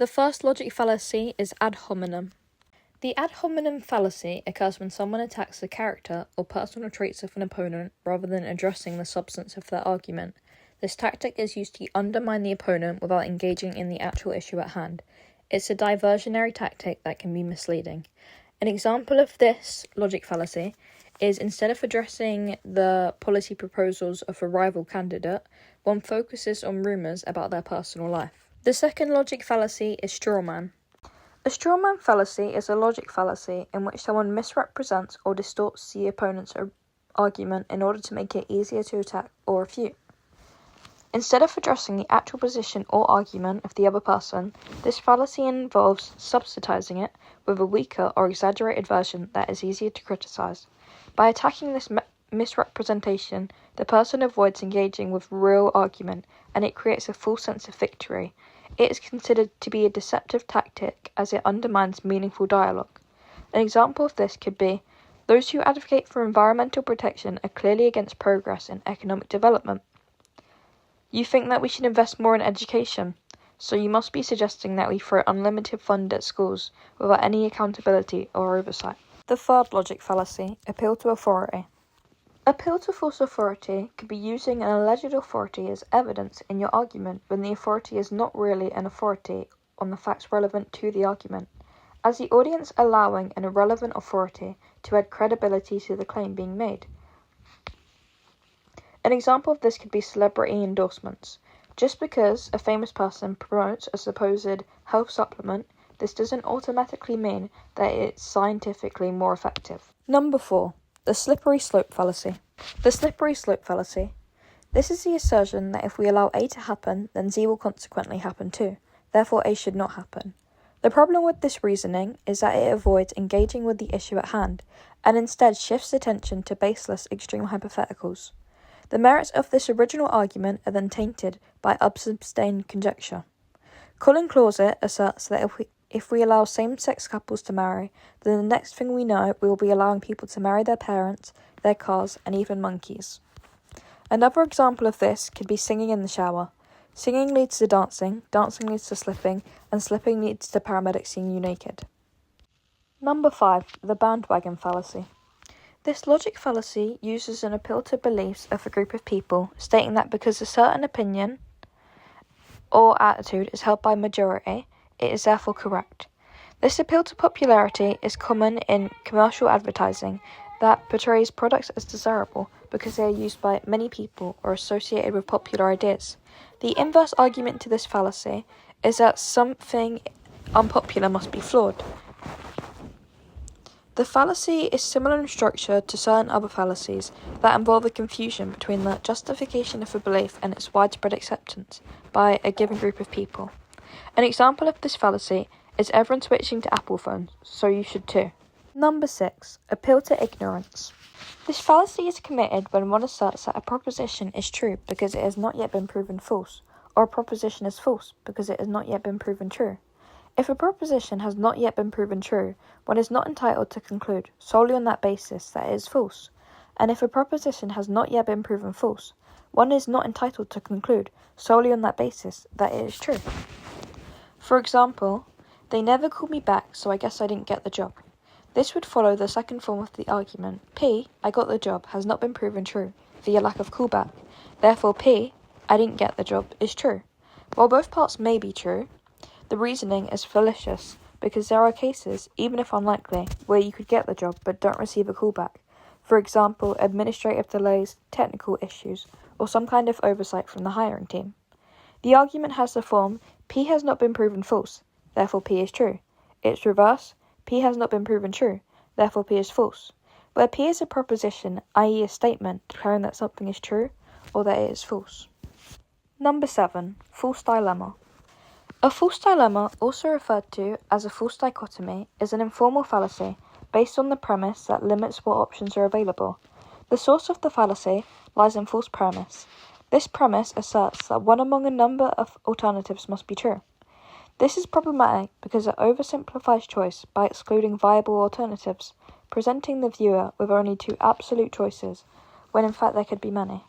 The first logic fallacy is ad hominem. The ad hominem fallacy occurs when someone attacks the character or personal traits of an opponent rather than addressing the substance of their argument. This tactic is used to undermine the opponent without engaging in the actual issue at hand. It's a diversionary tactic that can be misleading. An example of this logic fallacy is instead of addressing the policy proposals of a rival candidate, one focuses on rumours about their personal life. The second logic fallacy is strawman. A strawman fallacy is a logic fallacy in which someone misrepresents or distorts the opponent's argument in order to make it easier to attack or refute. Instead of addressing the actual position or argument of the other person, this fallacy involves subsidizing it with a weaker or exaggerated version that is easier to criticize. By attacking this misrepresentation, the person avoids engaging with real argument, and it creates a false sense of victory. It is considered to be a deceptive tactic as it undermines meaningful dialogue. An example of this could be, those who advocate for environmental protection are clearly against progress in economic development. You think that we should invest more in education, so you must be suggesting that we throw unlimited funds at schools without any accountability or oversight. The third logic fallacy, appeal to authority. Appeal to false authority could be using an alleged authority as evidence in your argument when the authority is not really an authority on the facts relevant to the argument, as the audience allowing an irrelevant authority to add credibility to the claim being made. An example of this could be celebrity endorsements. Just because a famous person promotes a supposed health supplement, this doesn't automatically mean that it's scientifically more effective. Number 4. The slippery slope fallacy. The slippery slope fallacy. This is the assertion that if we allow A to happen, then Z will consequently happen too. Therefore, A should not happen. The problem with this reasoning is that it avoids engaging with the issue at hand, and instead shifts attention to baseless extreme hypotheticals. The merits of this original argument are then tainted by unsustained conjecture. Colin Closet asserts that if we allow same-sex couples to marry, then the next thing we know, we will be allowing people to marry their parents, their cars, and even monkeys. Another example of this could be singing in the shower. Singing leads to dancing, dancing leads to slipping, and slipping leads to paramedics seeing you naked. Number 5. The bandwagon fallacy. This logic fallacy uses an appeal to beliefs of a group of people, stating that because a certain opinion or attitude is held by a majority, it is therefore correct. This appeal to popularity is common in commercial advertising that portrays products as desirable because they are used by many people or associated with popular ideas. The inverse argument to this fallacy is that something unpopular must be flawed. The fallacy is similar in structure to certain other fallacies that involve a confusion between the justification of a belief and its widespread acceptance by a given group of people. An example of this fallacy is everyone switching to Apple phones, so you should too. Number 6. Appeal to ignorance. This fallacy is committed when one asserts that a proposition is true because it has not yet been proven false, or a proposition is false because it has not yet been proven true. If a proposition has not yet been proven true, one is not entitled to conclude solely on that basis that it is false. And if a proposition has not yet been proven false, one is not entitled to conclude solely on that basis that it is true. For example, they never called me back, so I guess I didn't get the job. This would follow the second form of the argument. P, I got the job, has not been proven true via lack of callback. Therefore, P, I didn't get the job, is true. While both parts may be true, the reasoning is fallacious because there are cases, even if unlikely, where you could get the job but don't receive a callback. For example, administrative delays, technical issues, or some kind of oversight from the hiring team. The argument has the form, P has not been proven false, therefore P is true. Its reverse, P has not been proven true, therefore P is false. Where P is a proposition, i.e. a statement declaring that something is true or that it is false. Number 7. False dilemma. A false dilemma, also referred to as a false dichotomy, is an informal fallacy based on the premise that limits what options are available. The source of the fallacy lies in false premise. This premise asserts that one among a number of alternatives must be true. This is problematic because it oversimplifies choice by excluding viable alternatives, presenting the viewer with only two absolute choices, when in fact there could be many.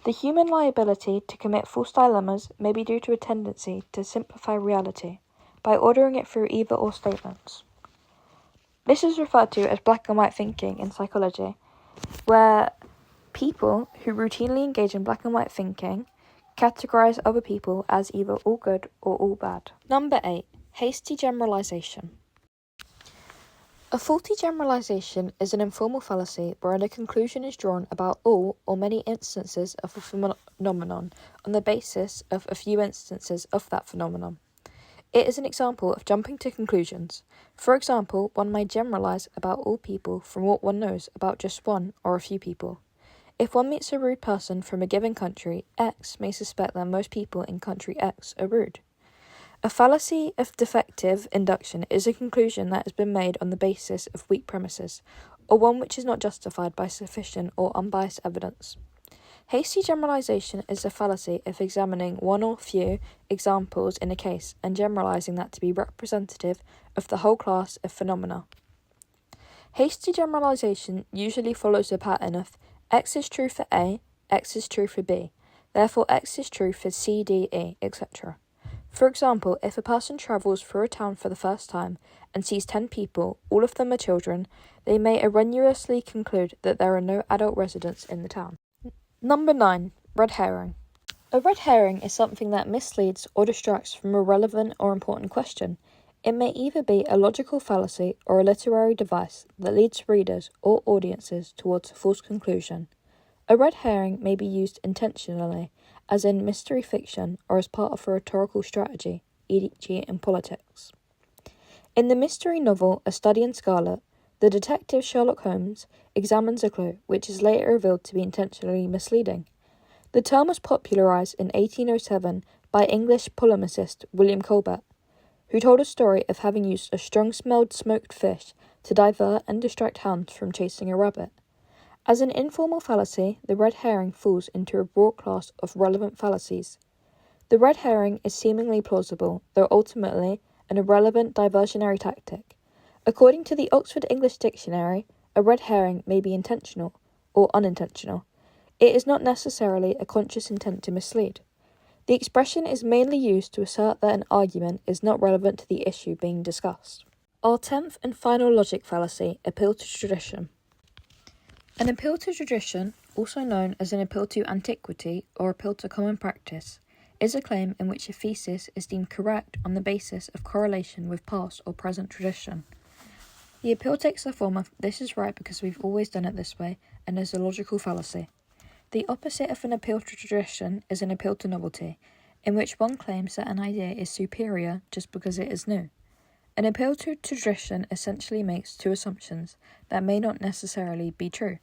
The human liability to commit false dilemmas may be due to a tendency to simplify reality. by ordering it through either-or statements. This is referred to as black and white thinking in psychology, where people who routinely engage in black and white thinking categorize other people as either all good or all bad. Number 8. Hasty generalization. A faulty generalization is an informal fallacy wherein a conclusion is drawn about all or many instances of a phenomenon on the basis of a few instances of that phenomenon. It is an example of jumping to conclusions. For example, one might generalize about all people from what one knows about just one or a few people. If one meets a rude person from a given country, X may suspect that most people in country X are rude. A fallacy of defective induction is a conclusion that has been made on the basis of weak premises, or one which is not justified by sufficient or unbiased evidence. Hasty generalization is a fallacy of examining one or few examples in a case and generalizing that to be representative of the whole class of phenomena. Hasty generalization usually follows a pattern of X is true for A, X is true for B, therefore X is true for C, D, E, etc. For example, if a person travels through a town for the first time and sees 10 people, all of them are children, they may erroneously conclude that there are no adult residents in the town. Number 9. Red herring. A red herring is something that misleads or distracts from a relevant or important question. It may either be a logical fallacy or a literary device that leads readers or audiences towards a false conclusion. A red herring may be used intentionally, as in mystery fiction or as part of a rhetorical strategy, e.g. in politics. In the mystery novel A Study in Scarlet, the detective Sherlock Holmes examines a clue which is later revealed to be intentionally misleading. The term was popularised in 1807 by English polemicist William Colbert, who told a story of having used a strong-smelled smoked fish to divert and distract hounds from chasing a rabbit. As an informal fallacy, the red herring falls into a broad class of relevant fallacies. The red herring is seemingly plausible, though ultimately an irrelevant diversionary tactic. According to the Oxford English Dictionary, a red herring may be intentional or unintentional. It is not necessarily a conscious intent to mislead. The expression is mainly used to assert that an argument is not relevant to the issue being discussed. Our 10th and final logic fallacy, appeal to tradition. An appeal to tradition, also known as an appeal to antiquity or appeal to common practice, is a claim in which a thesis is deemed correct on the basis of correlation with past or present tradition. The appeal takes the form of "this is right because we've always done it this way" and is a logical fallacy. The opposite of an appeal to tradition is an appeal to novelty, in which one claims that an idea is superior just because it is new. An appeal to tradition essentially makes two assumptions that may not necessarily be true.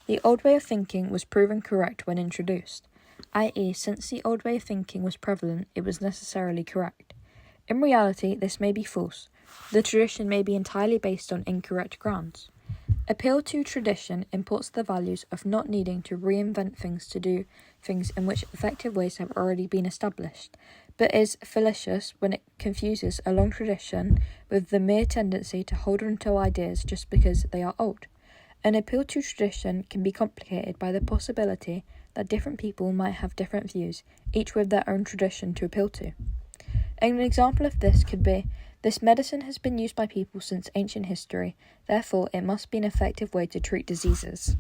The old way of thinking was proven correct when introduced, i.e., since the old way of thinking was prevalent, it was necessarily correct. In reality, this may be false. The tradition may be entirely based on incorrect grounds. Appeal to tradition imports the values of not needing to reinvent things to do things in which effective ways have already been established, but is fallacious when it confuses a long tradition with the mere tendency to hold on to ideas just because they are old. An appeal to tradition can be complicated by the possibility that different people might have different views, each with their own tradition to appeal to. An example of this could be, this medicine has been used by people since ancient history, therefore it must be an effective way to treat diseases.